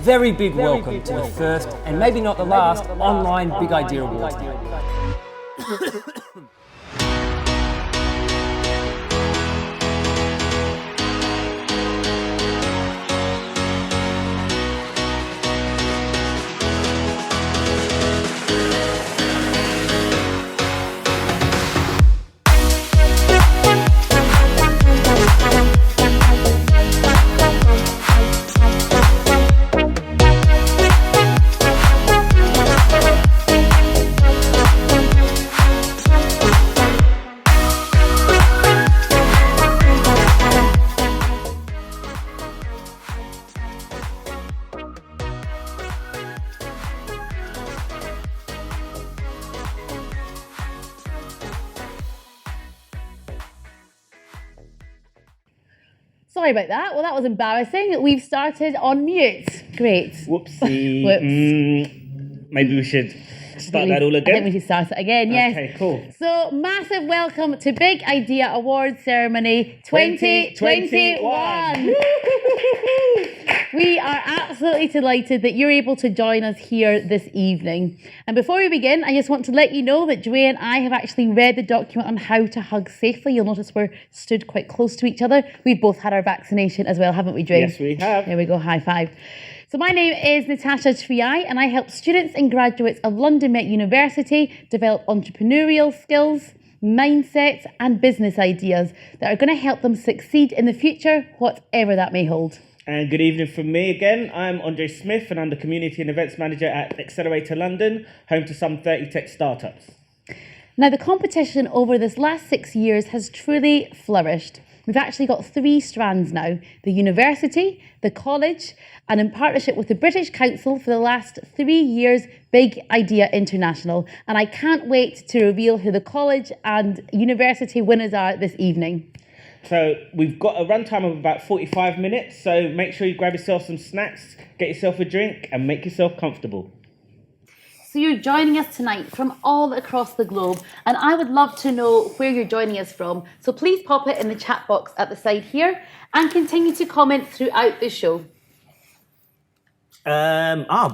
very big welcome to the first, and maybe not the last, online Big Idea Awards. Sorry about that. Well, that was embarrassing. We've started on mute. Great. Whoopsie. Whoops. Maybe we should start that all again. I think we should start it again, yes. Okay, cool. So, massive welcome to Big Idea Awards Ceremony 2021. We are absolutely delighted that you're able to join us here this evening. And before we begin, I just want to let you know that Dre and I have actually read the document on how to hug safely. You'll notice we're stood quite close to each other. We've both had our vaccination as well, haven't we, Dre? Yes, we have. There we go, high five. So my name is Natasha Triai, and I help students and graduates of London Met University develop entrepreneurial skills, mindsets and business ideas that are going to help them succeed in the future, whatever that may hold. And good evening from me again. I'm Andre Smith and I'm the Community and Events Manager at Accelerator London, home to some 30 tech startups. Now, the competition over this last 6 years has truly flourished. We've actually got 3 strands now: the university, the college, and in partnership with the British Council for the last 3 years, Big Idea International. And I can't wait to reveal who the college and university winners are this evening. So we've got a runtime of about 45 minutes, so make sure you grab yourself some snacks, get yourself a drink and make yourself comfortable. So you're joining us tonight from all across the globe, and I would love to know where you're joining us from. So please pop it in the chat box at the side here and continue to comment throughout the show.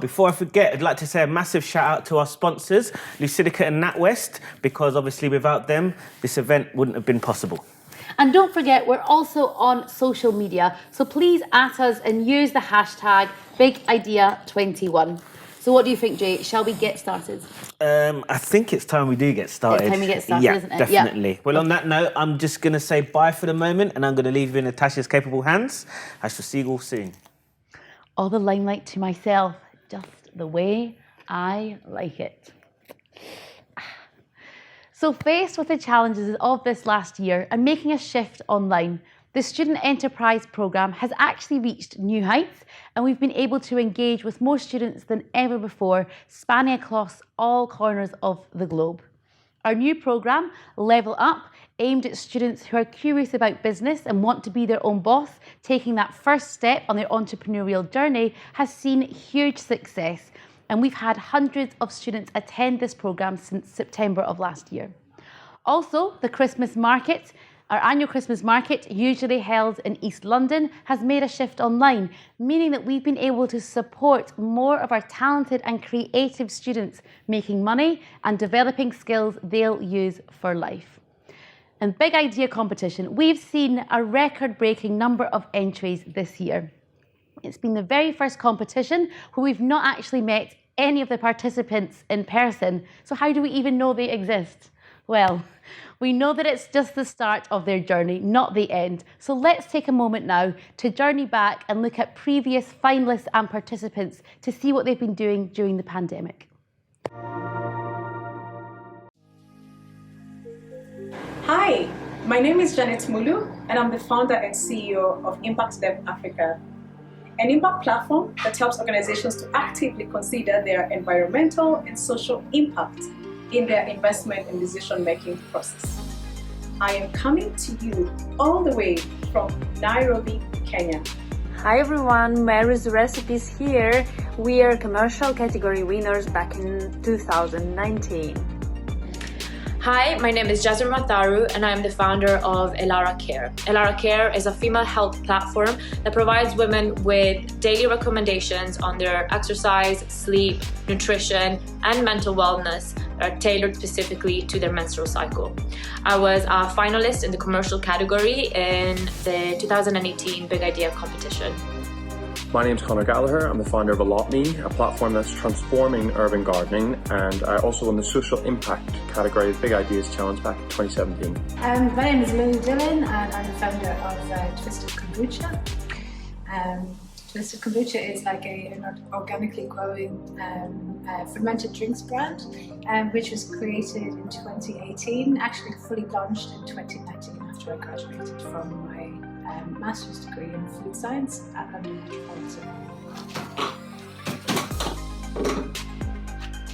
Before I forget, I'd like to say a massive shout out to our sponsors, Lucidicate and NatWest, because obviously without them, this event wouldn't have been possible. And don't forget, we're also on social media, so please at us and use the hashtag BigIdea21. So what do you think, Jay? Shall we get started? I think it's time we do get started. It's time we get started, yeah, isn't it? Definitely. Yeah. Well, on that note, I'm just going to say bye for the moment and I'm going to leave you in Natasha's capable hands. I shall see you all soon. All the limelight to myself, just the way I like it. So faced with the challenges of this last year and making a shift online, the Student Enterprise Programme has actually reached new heights, and we've been able to engage with more students than ever before, spanning across all corners of the globe. Our new programme, Level Up, aimed at students who are curious about business and want to be their own boss, taking that first step on their entrepreneurial journey, has seen huge success. And we've had hundreds of students attend this programme since September of last year. Also, the Christmas market, our annual Christmas market, usually held in East London, has made a shift online, meaning that we've been able to support more of our talented and creative students making money and developing skills they'll use for life. In Big Idea competition, we've seen a record-breaking number of entries this year. It's been the very first competition where we've not actually met any of the participants in person. So how do we even know they exist? Well, we know that it's just the start of their journey, not the end. So let's take a moment now to journey back and look at previous finalists and participants to see what they've been doing during the pandemic. Hi, my name is Janet Mulu, and I'm the founder and CEO of Impact Dev Africa, an impact platform that helps organizations to actively consider their environmental and social impact in their investment and decision-making process. I am coming to you all the way from Nairobi, Kenya. Hi everyone, Mary's Recipes here. We are commercial category winners back in 2019. Hi, my name is Jasmine Matharu and I am the founder of Elara Care. Elara Care is a female health platform that provides women with daily recommendations on their exercise, sleep, nutrition, and mental wellness that are tailored specifically to their menstrual cycle. I was a finalist in the commercial category in the 2018 Big Idea competition. My name's Conor Gallagher. I'm the founder of Alumni, a platform that's transforming urban gardening, and I also won the social impact category of Big Ideas Challenge back in 2017. My name is Lily Dillon and I'm the founder of Twisted Kombucha. Twisted Kombucha is like an organically growing fermented drinks brand, which was created in 2018, actually fully launched in 2019 after I graduated from my master's degree in food science at London Metropolitan.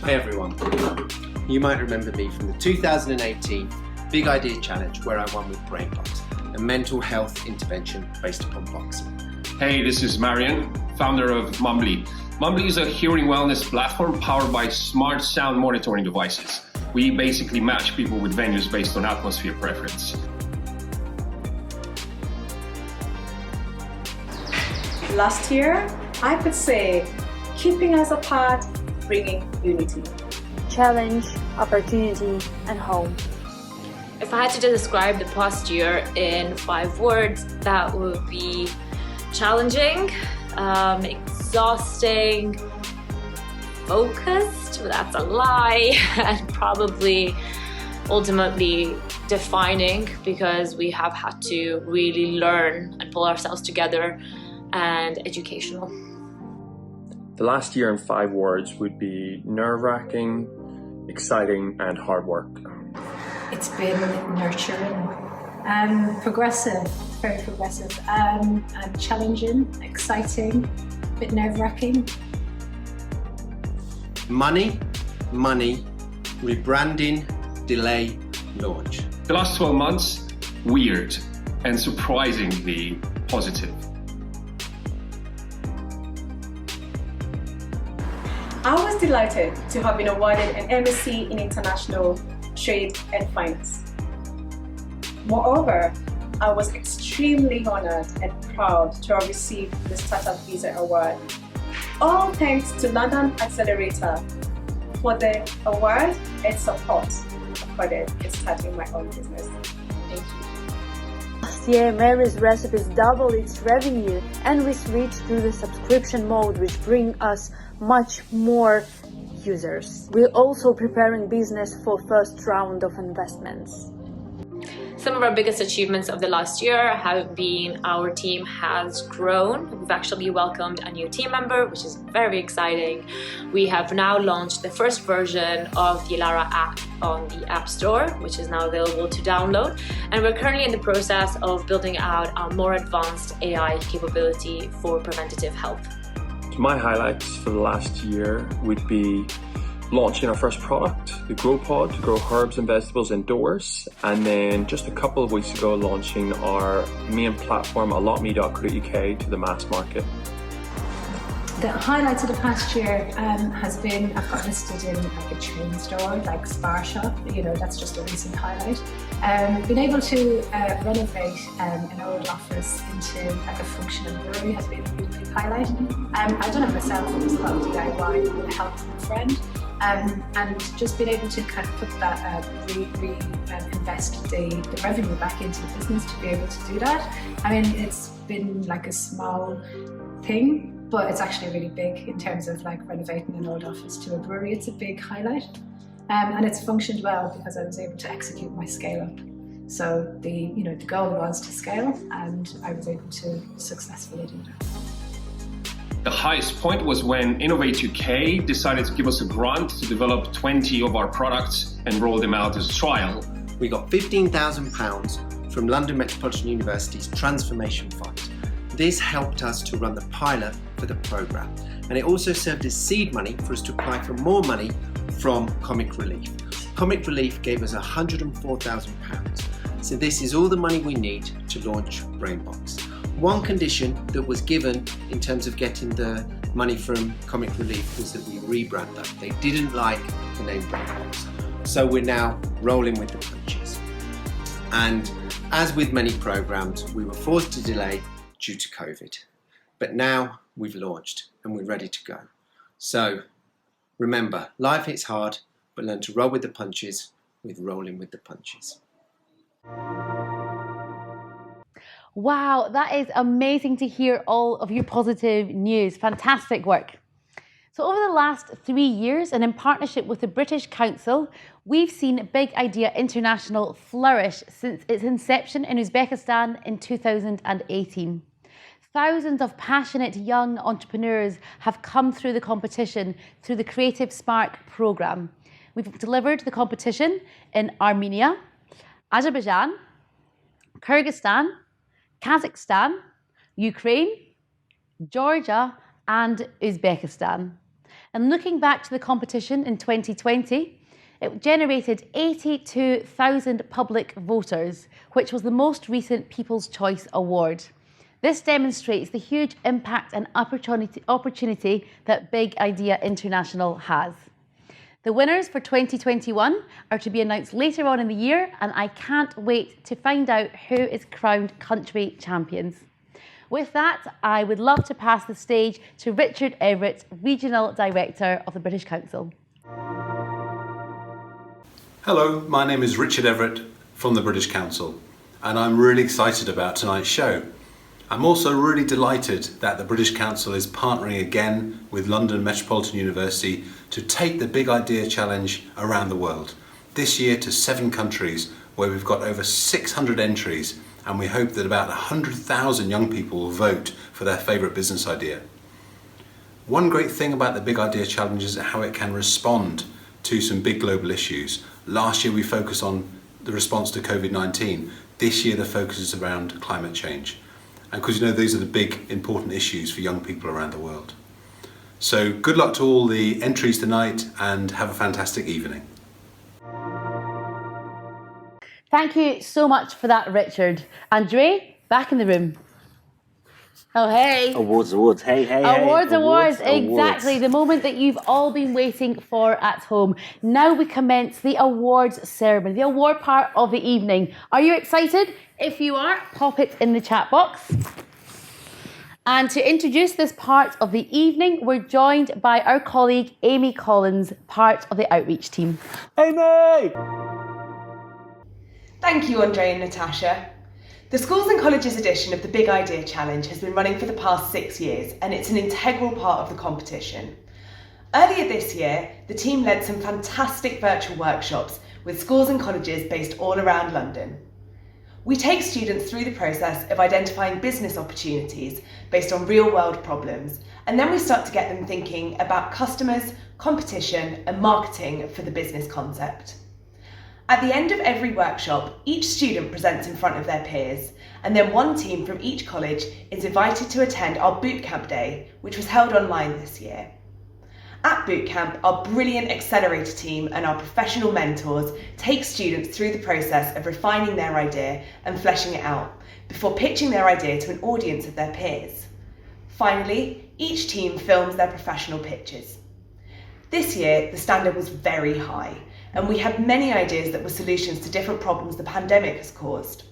Hi everyone, you might remember me from the 2018 Big Idea Challenge where I won with BrainBox, a mental health intervention based upon boxing. Hey, this is Marian, founder of Mumbly. Mumbly is a hearing wellness platform powered by smart sound monitoring devices. We basically match people with venues based on atmosphere preference. Last year, I could say, keeping us apart, bringing unity. Challenge, opportunity, and home. If I had to describe the past year in 5 words, that would be challenging, exhausting, focused, but that's a lie, and probably ultimately defining, because we have had to really learn and pull ourselves together, and educational. The last year in 5 words would be nerve-wracking, exciting, and hard work. It's been nurturing, progressive, very progressive, and challenging, exciting, a bit nerve-wracking. Money, rebranding, delay, launch. The last 12 months, weird and surprisingly positive. I was delighted to have been awarded an MSc in International Trade and Finance. Moreover, I was extremely honored and proud to have received the Startup Visa Award. All thanks to London Accelerator for the award and support accorded in starting my own business. Thank you. Last year, Mary's Recipes doubled its revenue and we switched to the subscription mode, which brings us much more users. We're also preparing business for first round of investments. Some of our biggest achievements of the last year have been our team has grown. We've actually welcomed a new team member, which is very exciting. We have now launched the first version of the Elara app on the App Store, which is now available to download. And we're currently in the process of building out a more advanced AI capability for preventative health. My highlights for the last year would be launching our first product, the Grow Pod, to grow herbs and vegetables indoors, and then just a couple of weeks ago launching our main platform, alotme.co.uk, to the mass market. The highlights of the past year has been, I've got listed in like a chain store, like Spar Shop, that's just a recent highlight. Being able to renovate an old office into like a functional brewery has been a really big highlight. I've done it myself, it was a lot of DIY with the help from a friend. And just being able to kind of put that, invest the revenue back into the business to be able to do that. I mean, it's been like a small thing, but it's actually really big in terms of like renovating an old office to a brewery. It's a big highlight, and it's functioned well because I was able to execute my scale up. So the goal was to scale, and I was able to successfully do that. The highest point was when Innovate UK decided to give us a grant to develop 20 of our products and roll them out as a trial. We got £15,000 from London Metropolitan University's Transformation Fund. This helped us to run the pilot for the programme, and it also served as seed money for us to apply for more money from Comic Relief. Comic Relief gave us £104,000. So this is all the money we need to launch BrainBox. One condition that was given in terms of getting the money from Comic Relief was that we rebrand that. They didn't like the name BrainBox. So we're now rolling with the punches. And as with many programs, we were forced to delay due to COVID. But now we've launched and we're ready to go. So remember, life hits hard, but learn to roll with the punches with rolling with the punches. Wow, that is amazing to hear all of your positive news. Fantastic work. So over the last 3 years, and in partnership with the British Council, we've seen Big Idea International flourish since its inception in Uzbekistan in 2018. Thousands of passionate young entrepreneurs have come through the competition through the Creative Spark programme. We've delivered the competition in Armenia, Azerbaijan, Kyrgyzstan, Kazakhstan, Ukraine, Georgia, and Uzbekistan. And looking back to the competition in 2020, it generated 82,000 public voters, which was the most recent People's Choice Award. This demonstrates the huge impact and opportunity that Big Idea International has. The winners for 2021 are to be announced later on in the year, and I can't wait to find out who is crowned country champions. With that, I would love to pass the stage to Richard Everett, Regional Director of the British Council. Hello, my name is Richard Everett from the British Council, and I'm really excited about tonight's show. I'm also really delighted that the British Council is partnering again with London Metropolitan University to take the Big Idea Challenge around the world, this year to 7 countries where we've got over 600 entries, and we hope that about 100,000 young people will vote for their favourite business idea. One great thing about the Big Idea Challenge is how it can respond to some big global issues. Last year we focused on the response to COVID-19. This year the focus is around climate change. And because these are the big important issues for young people around the world. So good luck to all the entries tonight and have a fantastic evening. Thank you so much for that, Richard. Andre, back in the room. Oh, hey. Awards. Hey. Awards. Exactly. The moment that you've all been waiting for at home. Now we commence the awards ceremony, the award part of the evening. Are you excited? If you are, pop it in the chat box. And to introduce this part of the evening, we're joined by our colleague Amy Collins, part of the outreach team. Amy! Thank you, Andre and Natasha. The Schools and Colleges edition of the Big Idea Challenge has been running for the past 6 years, and it's an integral part of the competition. Earlier this year, the team led some fantastic virtual workshops with schools and colleges based all around London. We take students through the process of identifying business opportunities based on real-world problems, and then we start to get them thinking about customers, competition, and marketing for the business concept. At the end of every workshop, each student presents in front of their peers, and then one team from each college is invited to attend our bootcamp day, which was held online this year. At bootcamp, our brilliant accelerator team and our professional mentors take students through the process of refining their idea and fleshing it out before pitching their idea to an audience of their peers. Finally, each team films their professional pitches. This year, the standard was very high, and we had many ideas that were solutions to different problems the pandemic has caused.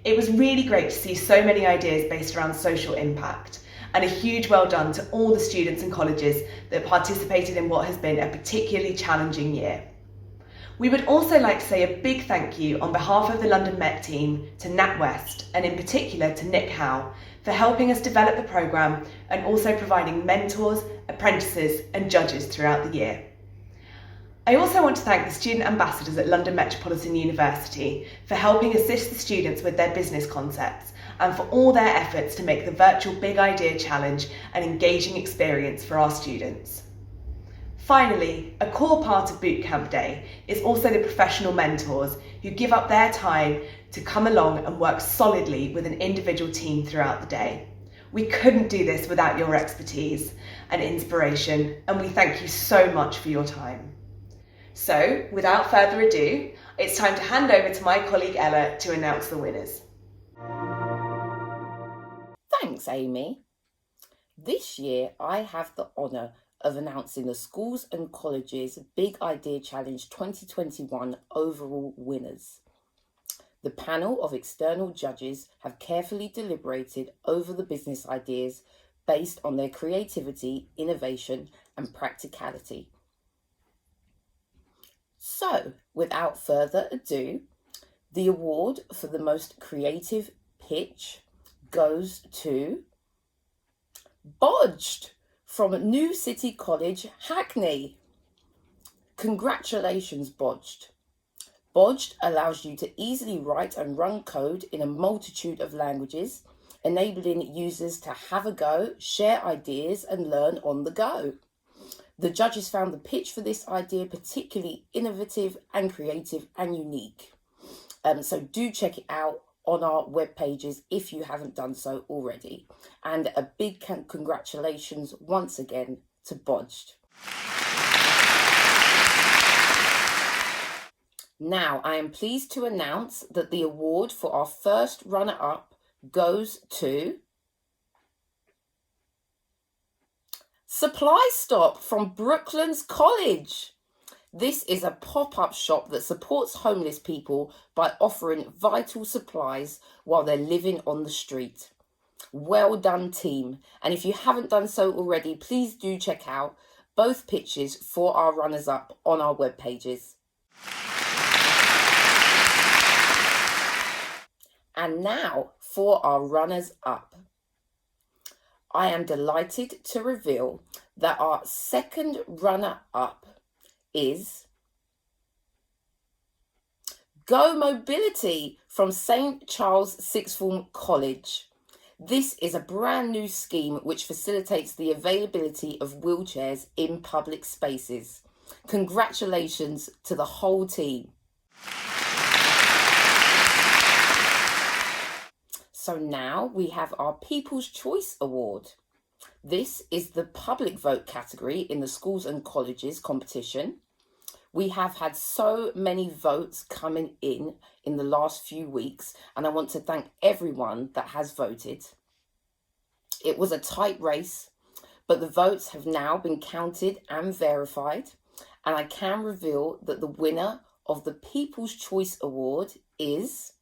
It was really great to see so many ideas based around social impact, and a huge well done to all the students and colleges that participated in what has been a particularly challenging year. We would also like to say a big thank you on behalf of the London Met team to NatWest, and in particular to Nick Howe, for helping us develop the programme and also providing mentors, apprentices and judges throughout the year. I also want to thank the student ambassadors at London Metropolitan University for helping assist the students with their business concepts and for all their efforts to make the virtual Big Idea Challenge an engaging experience for our students. Finally, a core part of Bootcamp Day is also the professional mentors who give up their time to come along and work solidly with an individual team throughout the day. We couldn't do this without your expertise and inspiration, and we thank you so much for your time. So, without further ado, it's time to hand over to my colleague Ella to announce the winners. Thanks, Amy. This year I have the honour of announcing the Schools and Colleges Big Idea Challenge 2021 overall winners. The panel of external judges have carefully deliberated over the business ideas based on their creativity, innovation, and practicality. So, without further ado, the award for the most creative pitch goes to Bodged from New City College, Hackney. Congratulations, Bodged. Bodged allows you to easily write and run code in a multitude of languages, enabling users to have a go, share ideas, and learn on the go. The judges found the pitch for this idea particularly innovative and creative and unique. So do check it out on our web pages if you haven't done so already. And a big congratulations once again to Bodged. Now, I am pleased to announce that the award for our first runner-up goes to Supply Stop from Brooklands College. This is a pop-up shop that supports homeless people by offering vital supplies while they're living on the street. Well done, team. And if you haven't done so already, please do check out both pitches for our runners-up on our web pages. And now for our runners-up. I am delighted to reveal that our second runner-up is Go Mobility from St. Charles Sixth Form College. This is a brand new scheme which facilitates the availability of wheelchairs in public spaces. Congratulations to the whole team. So now we have our People's Choice Award. This is the public vote category in the Schools and Colleges competition. We have had so many votes coming in the last few weeks, and I want to thank everyone that has voted. It was a tight race, but the votes have now been counted and verified, and I can reveal that the winner of the People's Choice Award is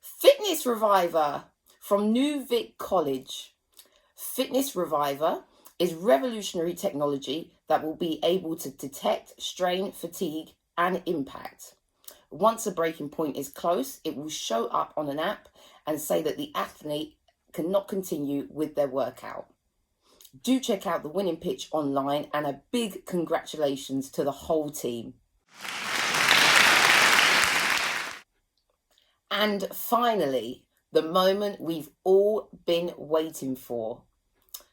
Fitness Reviver from New Vic College. Fitness Reviver is revolutionary technology that will be able to detect strain, fatigue, and impact. Once a breaking point is close, it will show up on an app and say that the athlete cannot continue with their workout. Do check out the winning pitch online, and a big congratulations to the whole team. And finally, the moment we've all been waiting for.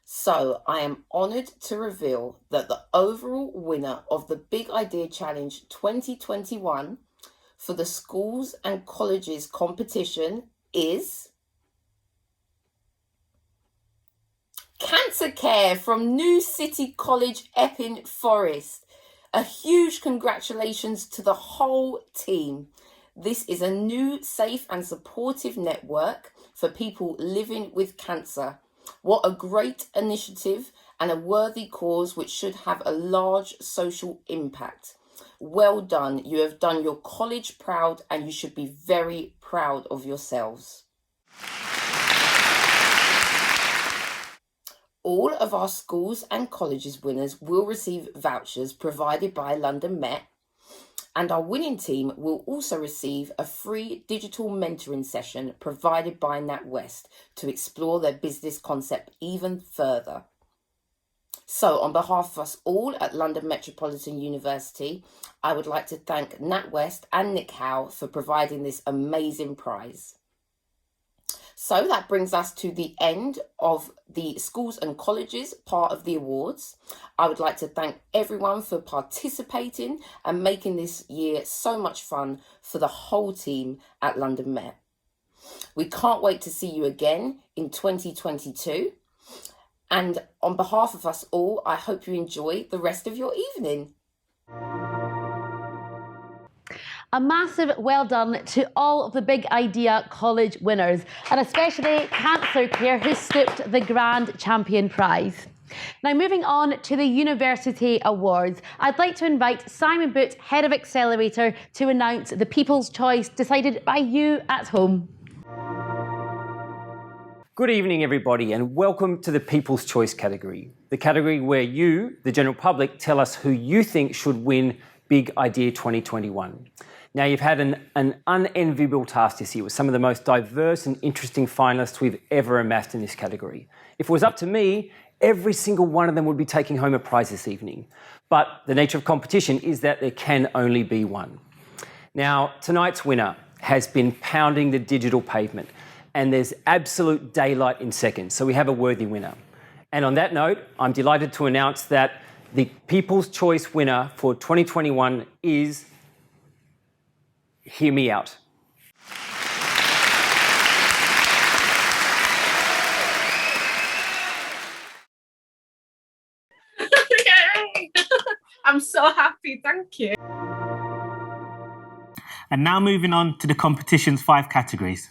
So I am honoured to reveal that the overall winner of the Big Idea Challenge 2021 for the Schools and Colleges competition is Cancer Care from New City College, Epping Forest. A huge congratulations to the whole team. This is a new, safe and supportive network for people living with cancer. What a great initiative and a worthy cause which should have a large social impact. Well done. You have done your college proud, and you should be very proud of yourselves. All of our schools and colleges winners will receive vouchers provided by London Met, and our winning team will also receive a free digital mentoring session provided by NatWest to explore their business concept even further. So on behalf of us all at London Metropolitan University, I would like to thank NatWest and Nick Howe for providing this amazing prize. So that brings us to the end of the Schools and Colleges part of the awards. I would like to thank everyone for participating and making this year so much fun for the whole team at London Met. We can't wait to see you again in 2022. And on behalf of us all, I hope you enjoy the rest of your evening. A massive well done to all of the Big Idea College winners, and especially Cancer Care, who scooped the grand champion prize. Now, moving on to the University Awards, I'd like to invite Simon Boot, Head of Accelerator, to announce the People's Choice decided by you at home. Good evening, everybody, and welcome to the People's Choice category, the category where you, the general public, tell us who you think should win Big Idea 2021. Now, you've had an unenviable task this year with some of the most diverse and interesting finalists we've ever amassed in this category. If it was up to me, every single one of them would be taking home a prize this evening. But the nature of competition is that there can only be one. Now, tonight's winner has been pounding the digital pavement, and there's absolute daylight in seconds, so we have a worthy winner. And on that note, I'm delighted to announce that the People's Choice winner for 2021 is... Hear me out. I'm so happy, thank you. And now moving on to the competition's 5 categories.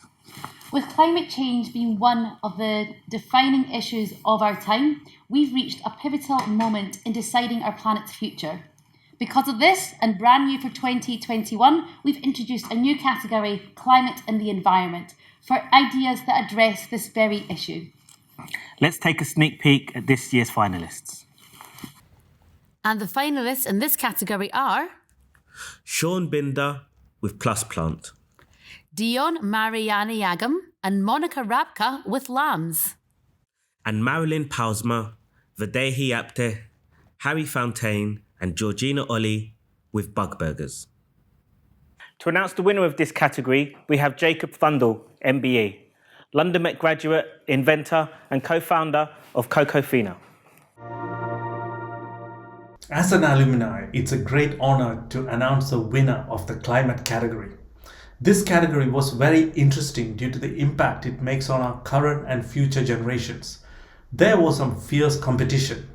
With climate change being one of the defining issues of our time, we've reached a pivotal moment in deciding our planet's future. Because of this, and brand new for 2021, we've introduced a new category, Climate and the Environment, for ideas that address this very issue. Let's take a sneak peek at this year's finalists. And the finalists in this category are... Sean Binder with Plus Plant. Dion Marianayagam and Monica Rabka with Lambs. And Marilyn Pausma, Videhi Apte, Harry Fountain, and Georgina Ollie with Bug Burgers. To announce the winner of this category, we have Jacob Thundel, MBE, London Met graduate, inventor, and co-founder of Cocofina. As an alumni, it's a great honor to announce the winner of the climate category. This category was very interesting due to the impact it makes on our current and future generations. There was some fierce competition.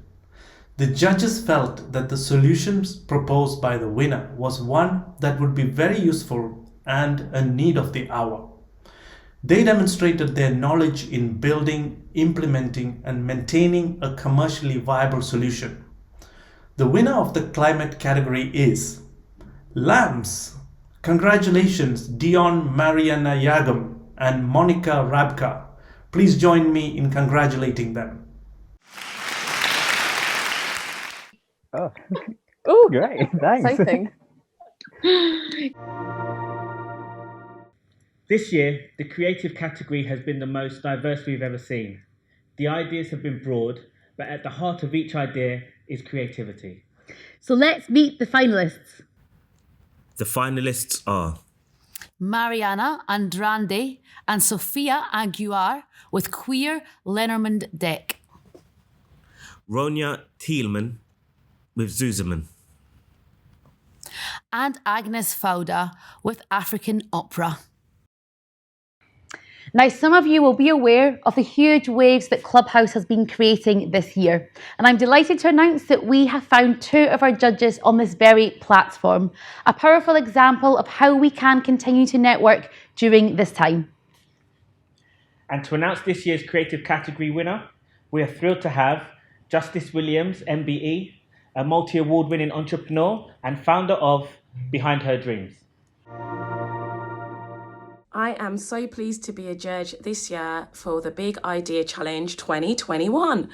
The judges felt that the solutions proposed by the winner was one that would be very useful and a need of the hour. They demonstrated their knowledge in building, implementing, and maintaining a commercially viable solution. The winner of the climate category is Lambs. Congratulations, Dion Marianayagam and Monica Rabka. Please join me in congratulating them. Oh, great. Thanks. Exciting. This year, the creative category has been the most diverse we've ever seen. The ideas have been broad, but at the heart of each idea is creativity. So let's meet the finalists. The finalists are Mariana Andrande and Sofia Aguiar with Queer Lenormand Deck. Ronya Thielman with Zuzaman. And Agnes Fauda with African Opera. Now, some of you will be aware of the huge waves that Clubhouse has been creating this year. And I'm delighted to announce that we have found 2 of our judges on this very platform. A powerful example of how we can continue to network during this time. And to announce this year's creative category winner, we are thrilled to have Justice Williams, MBE, a multi-award winning entrepreneur and founder of Behind Her Dreams. I am so pleased to be a judge this year for the Big Idea Challenge 2021.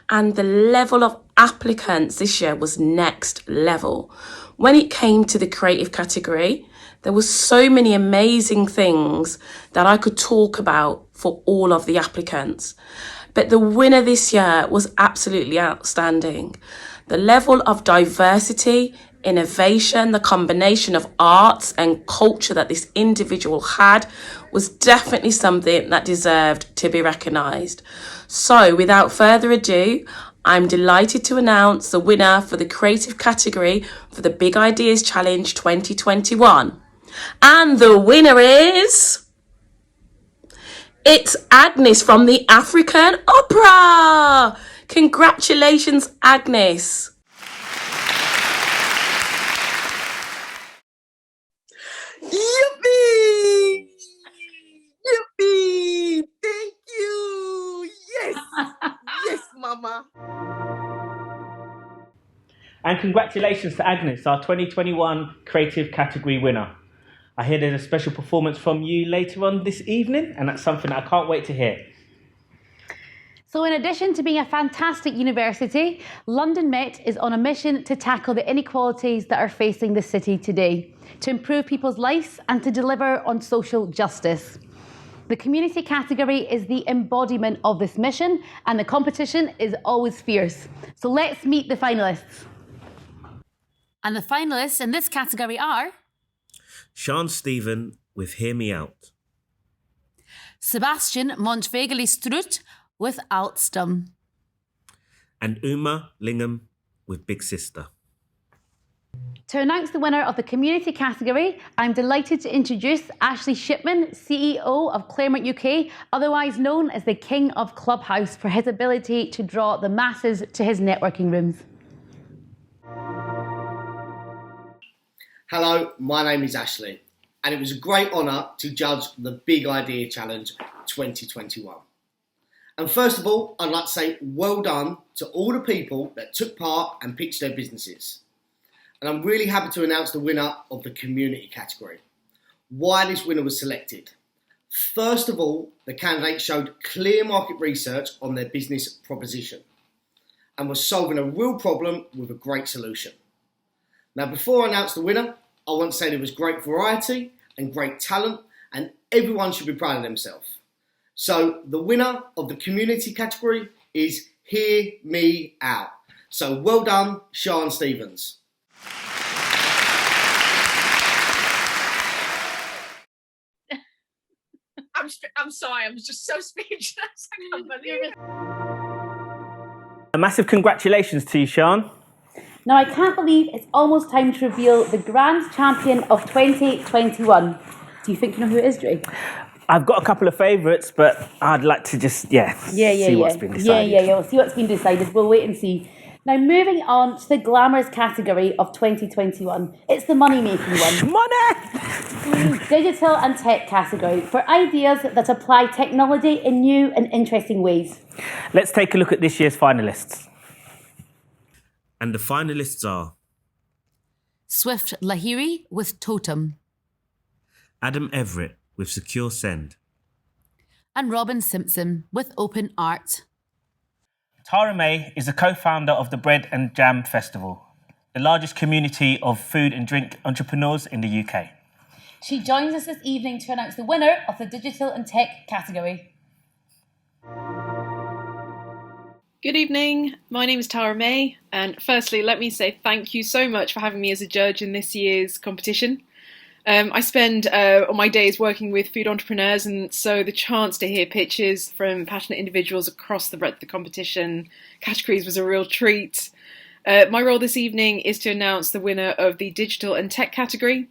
And the level of applicants this year was next level. When it came to the creative category, there were so many amazing things that I could talk about for all of the applicants. But the winner this year was absolutely outstanding. The level of diversity, innovation, the combination of arts and culture that this individual had was definitely something that deserved to be recognised. So without further ado, I'm delighted to announce the winner for the creative category for the Big Ideas Challenge 2021. And the winner is... It's Agnes from the African Opera! Congratulations, Agnes. Yippee! Yippee! Thank you! Yes! Yes, Mama! And congratulations to Agnes, our 2021 Creative Category winner. I hear there's a special performance from you later on this evening, and that's something I can't wait to hear. So in addition to being a fantastic university, London Met is on a mission to tackle the inequalities that are facing the city today, to improve people's lives and to deliver on social justice. The community category is the embodiment of this mission, and the competition is always fierce. So let's meet the finalists. And the finalists in this category are Sean Stephen with Hear Me Out. Sebastian Montvegeli-Strutt with Alstom. And Uma Lingham with Big Sister. To announce the winner of the community category, I'm delighted to introduce Ashley Shipman, CEO of Claremont UK, otherwise known as the King of Clubhouse, for his ability to draw the masses to his networking rooms. Hello, my name is Ashley, and it was a great honour to judge the Big Idea Challenge 2021. And first of all, I'd like to say well done to all the people that took part and pitched their businesses. And I'm really happy to announce the winner of the community category. Why this winner was selected. First of all, the candidate showed clear market research on their business proposition and was solving a real problem with a great solution. Now, before I announce the winner, I want to say there was great variety and great talent, and everyone should be proud of themselves. So the winner of the community category is Hear Me Out. So well done, Sean Stevens. I'm sorry, I'm just so speechless. I can't believe it. A massive congratulations to you, Sean. Now, I can't believe it's almost time to reveal the grand champion of 2021. Do you think you know who it is, Dre? I've got a couple of favourites, but I'd like to just, see what's been decided. We'll see what's been decided. We'll wait and see. Now, moving on to the glamorous category of 2021. It's the money-making one. Money! Digital and tech category for ideas that apply technology in new and interesting ways. Let's take a look at this year's finalists. And the finalists are Swift Lahiri with Totem. Adam Everett with Secure Send. And Robin Simpson with Open Art. Tara May is the co-founder of the Bread and Jam Festival, the largest community of food and drink entrepreneurs in the UK. She joins us this evening to announce the winner of the Digital and Tech category. Good evening, my name is Tara May, and firstly let me say thank you so much for having me as a judge in this year's competition. I spend all my days working with food entrepreneurs, and so the chance to hear pitches from passionate individuals across the breadth of the competition categories was a real treat. My role this evening is to announce the winner of the Digital and Tech category.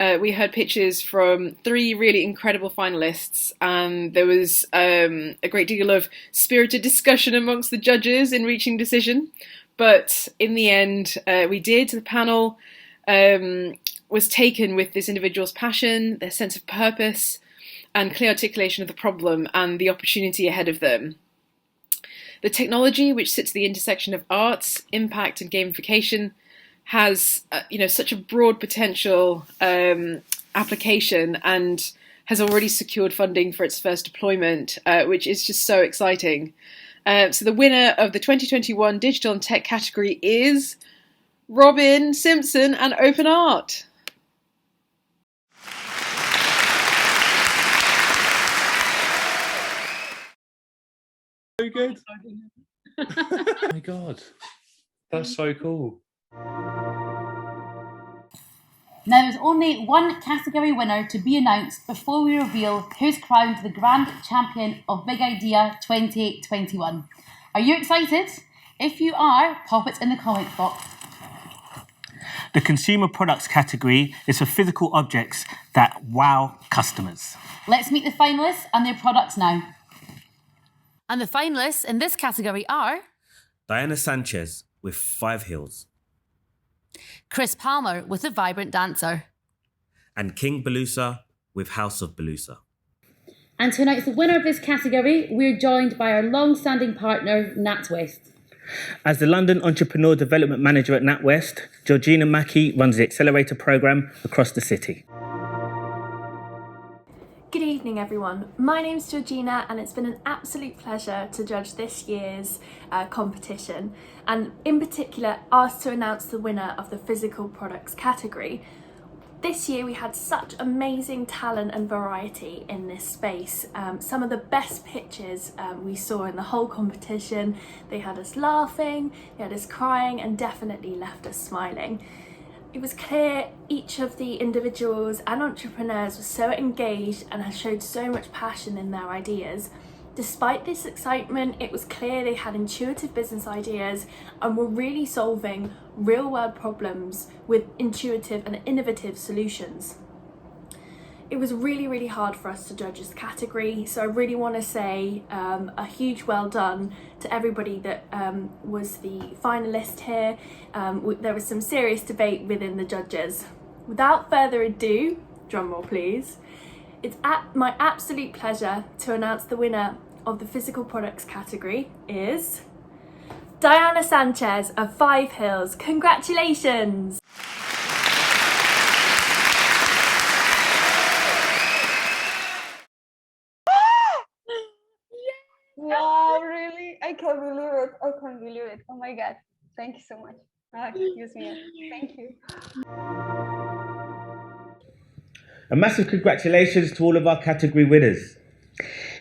We heard pitches from 3 really incredible finalists, and there was a great deal of spirited discussion amongst the judges in reaching decision. But in the end, we did. The panel was taken with this individual's passion, their sense of purpose, and clear articulation of the problem and the opportunity ahead of them. The technology, which sits at the intersection of arts, impact, and gamification, has such a broad potential application and has already secured funding for its first deployment, which is just so exciting. So the winner of the 2021 Digital and Tech category is Robin Simpson and Open Art. So good. Oh my God. That's so cool. Now, there's only one category winner to be announced before we reveal who's crowned the Grand Champion of Big Idea 2021. Are you excited? If you are, pop it in the comment box. The consumer products category is for physical objects that wow customers. Let's meet the finalists and their products now. And the finalists in this category are Diana Sanchez with 5 Hills. Chris Palmer with The Vibrant Dancer. And King Belusa with House of Belusa. And to announce the winner of this category, we're joined by our long-standing partner, NatWest. As the London Entrepreneur Development Manager at NatWest, Georgina Mackey runs the Accelerator programme across the city. Good evening everyone, my name's Georgina and it's been an absolute pleasure to judge this year's competition, and in particular asked to announce the winner of the physical products category. This year we had such amazing talent and variety in this space. Some of the best pitches we saw in the whole competition. They had us laughing, they had us crying, and definitely left us smiling. It was clear each of the individuals and entrepreneurs was so engaged and had showed so much passion in their ideas. Despite this excitement, it was clear they had intuitive business ideas and were really solving real-world problems with intuitive and innovative solutions. It was really hard for us to judge this category, so I really want to say a huge well done to everybody that was the finalist here. There was some serious debate within the judges. Without further ado, drum roll please, it's my absolute pleasure to announce the winner of the physical products category is Diana Sanchez of Five Hills. Congratulations! Wow, really? I can't believe it. I can't believe it. Oh my God. Thank you so much. Excuse me. Thank you. A massive congratulations to all of our category winners.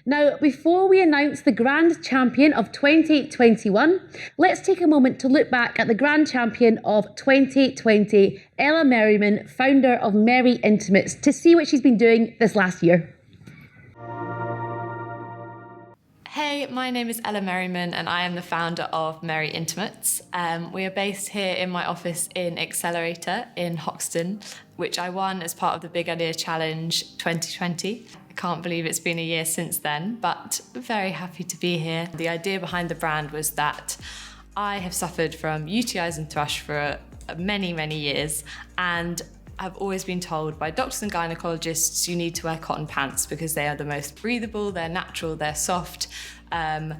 Now, before we announce the Grand Champion of 2021, let's take a moment to look back at the Grand Champion of 2020, Ella Merriman, founder of Merry Intimates, to see what she's been doing this last year. Hey, my name is Ella Merriman and I am the founder of Merry Intimates. We are based here in my office in Accelerator in Hoxton, which I won as part of the Big Idea Challenge 2020. I can't believe it's been a year since then, but very happy to be here. The idea behind the brand was that I have suffered from UTIs and thrush for many years, and I've always been told by doctors and gynecologists you need to wear cotton pants because they are the most breathable, they're natural, they're soft, and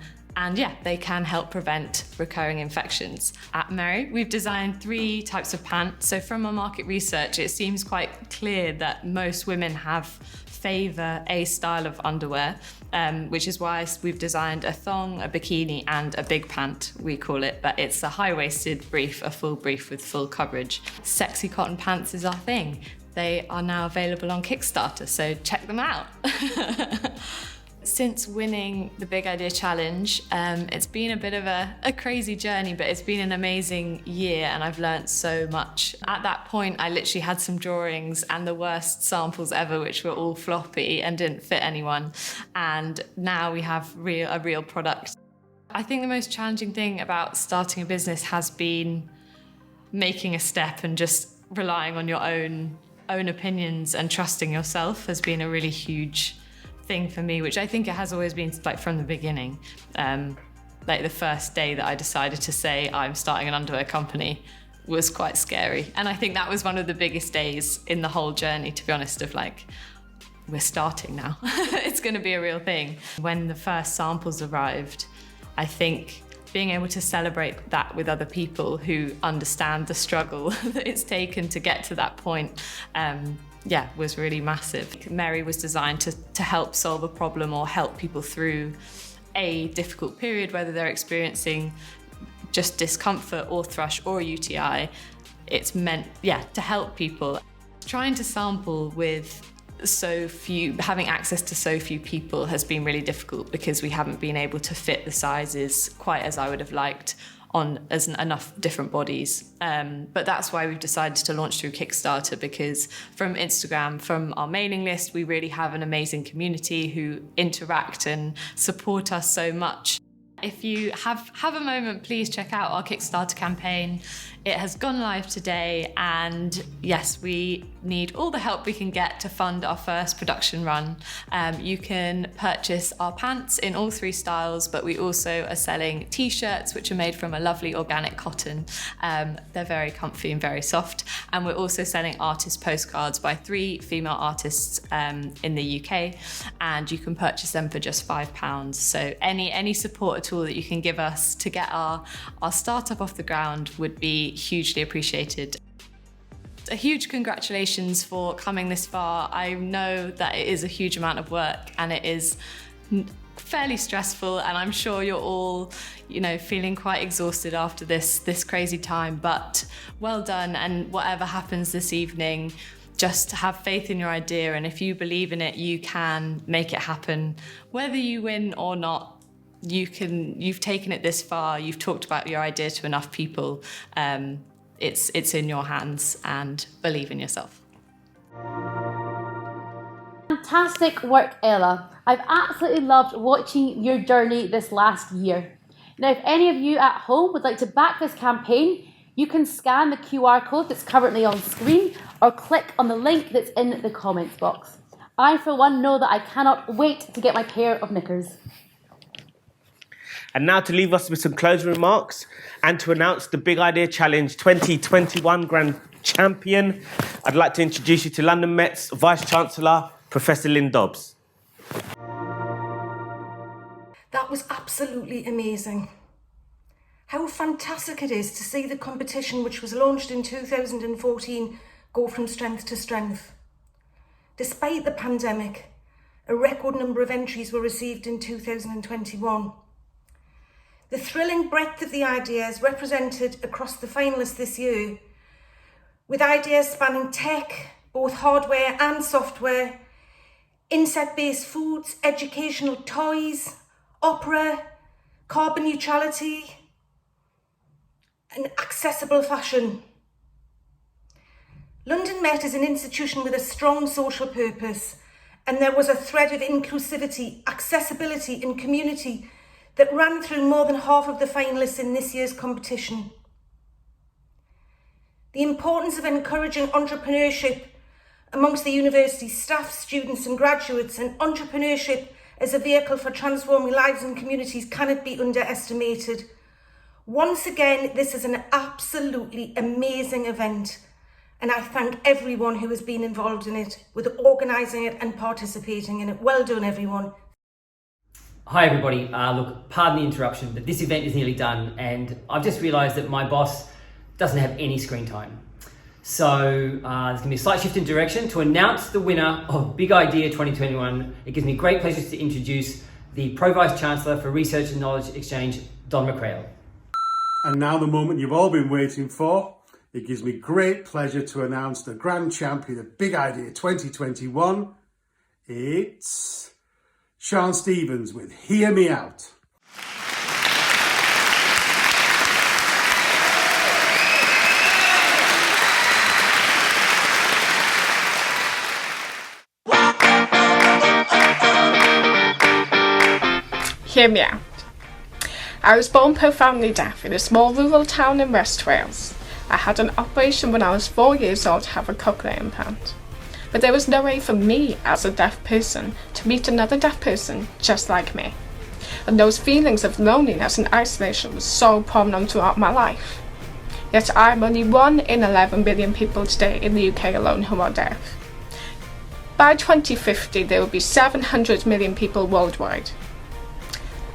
yeah, they can help prevent recurring infections. At Merry, we've designed 3 types of pants. So from our market research, it seems quite clear that most women favour a style of underwear, which is why we've designed a thong, a bikini, and a big pant, we call it, but it's a high-waisted brief, a full brief with full coverage. Sexy cotton pants is our thing. They are now available on Kickstarter, so check them out. Since winning the Big Idea Challenge, it's been a bit of a crazy journey, but it's been an amazing year and I've learnt so much. At that point, I literally had some drawings and the worst samples ever, which were all floppy and didn't fit anyone. And now we have a real product. I think the most challenging thing about starting a business has been making a step and just relying on your own opinions and trusting yourself has been a really huge thing for me, which I think it has always been like from the beginning. Like the first day that I decided to say I'm starting an underwear company was quite scary. And I think that was one of the biggest days in the whole journey, to be honest, of like, we're starting now. It's going to be a real thing. When the first samples arrived, I think being able to celebrate that with other people who understand the struggle that it's taken to get to that point, was really massive. Merry was designed to help solve a problem or help people through a difficult period, whether they're experiencing just discomfort or thrush or UTI. It's meant, to help people. Trying to sample with having access to so few people has been really difficult because we haven't been able to fit the sizes quite as I would have liked on enough different bodies. But that's why we've decided to launch through Kickstarter, because from Instagram, from our mailing list, we really have an amazing community who interact and support us so much. If you have a moment, please check out our Kickstarter campaign. It has gone live today, and yes, we need all the help we can get to fund our first production run. You can purchase our pants in all 3 styles, but we also are selling t-shirts which are made from a lovely organic cotton. They're very comfy and very soft, and we're also selling artist postcards by 3 female artists in the UK, and you can purchase them for just £5. So any support at all that you can give us to get our startup off the ground would be hugely appreciated. A huge congratulations for coming this far. I know that it is a huge amount of work and it is fairly stressful, and I'm sure you're all, feeling quite exhausted after this crazy time, but well done. And whatever happens this evening, just have faith in your idea, and if you believe in it, you can make it happen. Whether you win or not, you've taken it this far, you've talked about your idea to enough people. It's in your hands, and believe in yourself. Fantastic work, Ella. I've absolutely loved watching your journey this last year. Now, if any of you at home would like to back this campaign, you can scan the QR code that's currently on screen or click on the link that's in the comments box. I, for one, know that I cannot wait to get my pair of knickers. And now to leave us with some closing remarks and to announce the Big Idea Challenge 2021 Grand Champion, I'd like to introduce you to London Met's Vice-Chancellor, Professor Lynn Dobbs. That was absolutely amazing. How fantastic it is to see the competition, which was launched in 2014, go from strength to strength. Despite the pandemic, a record number of entries were received in 2021. The thrilling breadth of the ideas represented across the finalists this year, with ideas spanning tech, both hardware and software, insect-based foods, educational toys, opera, carbon neutrality, and accessible fashion. London Met is an institution with a strong social purpose, and there was a thread of inclusivity, accessibility and community that ran through more than half of the finalists in this year's competition. The importance of encouraging entrepreneurship amongst the university staff, students and graduates, and entrepreneurship as a vehicle for transforming lives and communities cannot be underestimated. Once again, this is an absolutely amazing event, and I thank everyone who has been involved in it, with organising it and participating in it. Well done, everyone. Hi everybody, look, pardon the interruption, but this event is nearly done and I've just realised that my boss doesn't have any screen time. So there's going to be a slight shift in direction. To announce the winner of Big Idea 2021, it gives me great pleasure to introduce the Pro Vice Chancellor for Research and Knowledge Exchange, Don McCrail. And now the moment you've all been waiting for. It gives me great pleasure to announce the Grand Champion of Big Idea 2021. It's Sean Stevens with Hear Me Out. Hear me out. I was born profoundly deaf in a small rural town in West Wales. I had an operation when I was 4 years old to have a cochlear implant. But there was no way for me as a deaf person to meet another deaf person just like me. And those feelings of loneliness and isolation were so prominent throughout my life. Yet I'm only 1 in 11 billion people today in the UK alone who are deaf. By 2050 there will be 700 million people worldwide.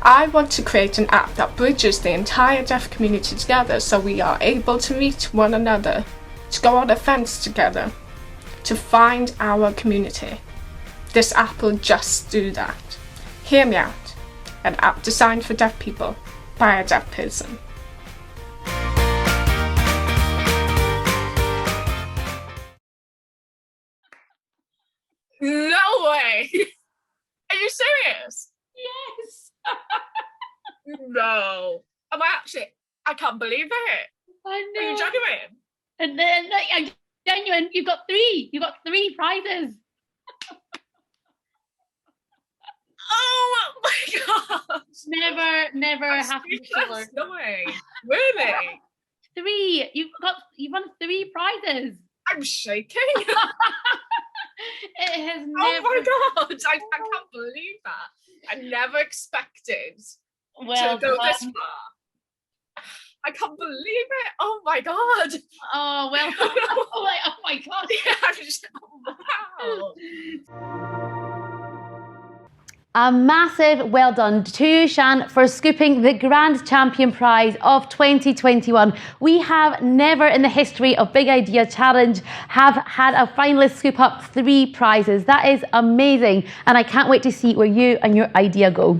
I want to create an app that bridges the entire deaf community together so we are able to meet one another, to go on events together, to find our community. This app will just do that. Hear me out. An app designed for deaf people by a deaf person. No way! Are you serious? Yes! No. Am I actually? I can't believe it. I know. Are you genuine? And then, I'm genuine, you've got 3. You've got 3 prizes. Oh my god! Never happened before. No way. Really? 3. You've won 3 prizes. I'm shaking. It has never. Oh my god! I can't believe that. I never expected Well to go this done. far. I can't believe it. Oh my god. Oh well. Oh my god. Yeah, I'm just, wow. A massive well done to Shan for scooping the Grand Champion Prize of 2021. We have never in the history of Big Idea Challenge have had a finalist scoop up 3 prizes. That is amazing, and I can't wait to see where you and your idea go.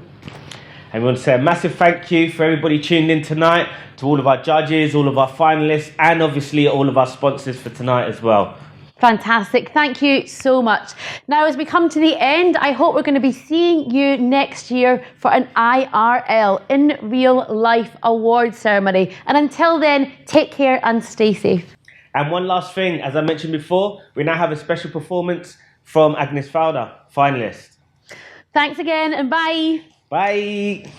And we want to say a massive thank you for everybody tuned in tonight, to all of our judges, all of our finalists, and obviously all of our sponsors for tonight as well. Fantastic. Thank you so much. Now, as we come to the end, I hope we're going to be seeing you next year for an IRL, in real life award ceremony. And until then, take care and stay safe. And one last thing, as I mentioned before, we now have a special performance from Agnes Fowler, finalist. Thanks again and bye. Bye.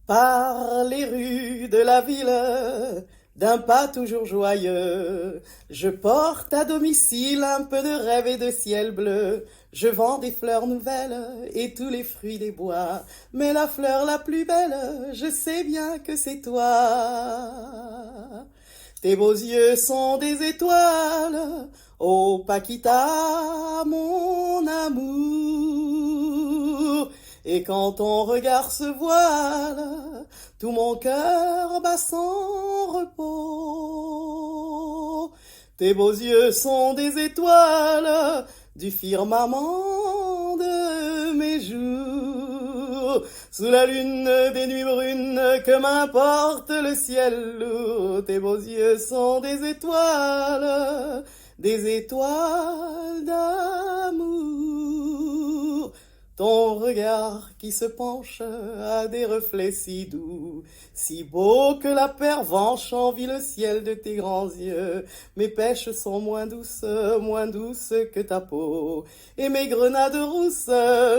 Par les rues de la ville, d'un pas toujours joyeux, je porte à domicile un peu de rêve et de ciel bleu. Je vends des fleurs nouvelles et tous les fruits des bois, mais la fleur la plus belle, je sais bien que c'est toi. Tes beaux yeux sont des étoiles, oh Paquita, mon amour. Et quand ton regard se voile, tout mon cœur bat sans repos. Tes beaux yeux sont des étoiles du firmament de mes jours. Sous la lune des nuits brunes, que m'importe le ciel lourd. Tes beaux yeux sont des étoiles d'amour. Ton regard qui se penche a des reflets si doux, si beaux que la pervenche envie le ciel de tes grands yeux. Mes pêches sont moins douces que ta peau, et mes grenades rousses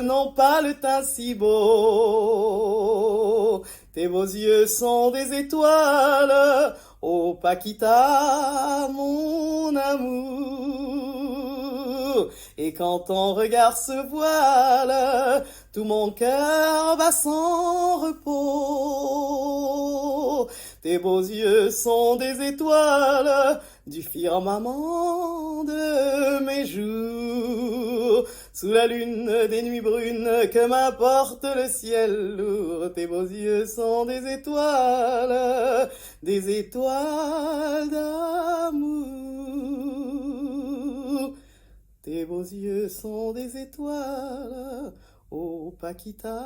n'ont pas le teint si beau. Tes beaux yeux sont des étoiles, oh Paquita, mon amour. Et quand ton regard se voile, tout mon cœur bat sans repos. Tes beaux yeux sont des étoiles du firmament de mes jours. Sous la lune des nuits brunes, que m'importe le ciel lourd. Tes beaux yeux sont des étoiles d'amour. Tes beaux yeux sont des étoiles, oh Paquita,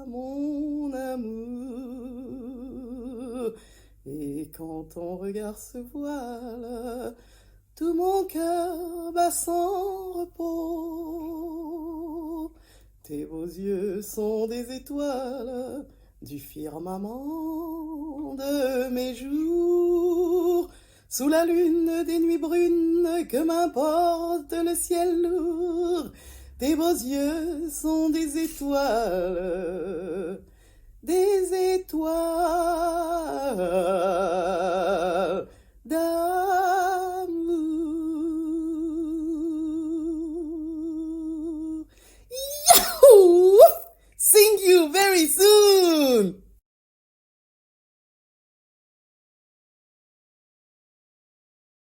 mon amour. Et quand ton regard se voile, tout mon cœur bat sans repos. Tes beaux yeux sont des étoiles du firmament de mes jours. Sous la lune des nuits brunes, que m'importe le ciel lourd. Tes beaux yeux sont des étoiles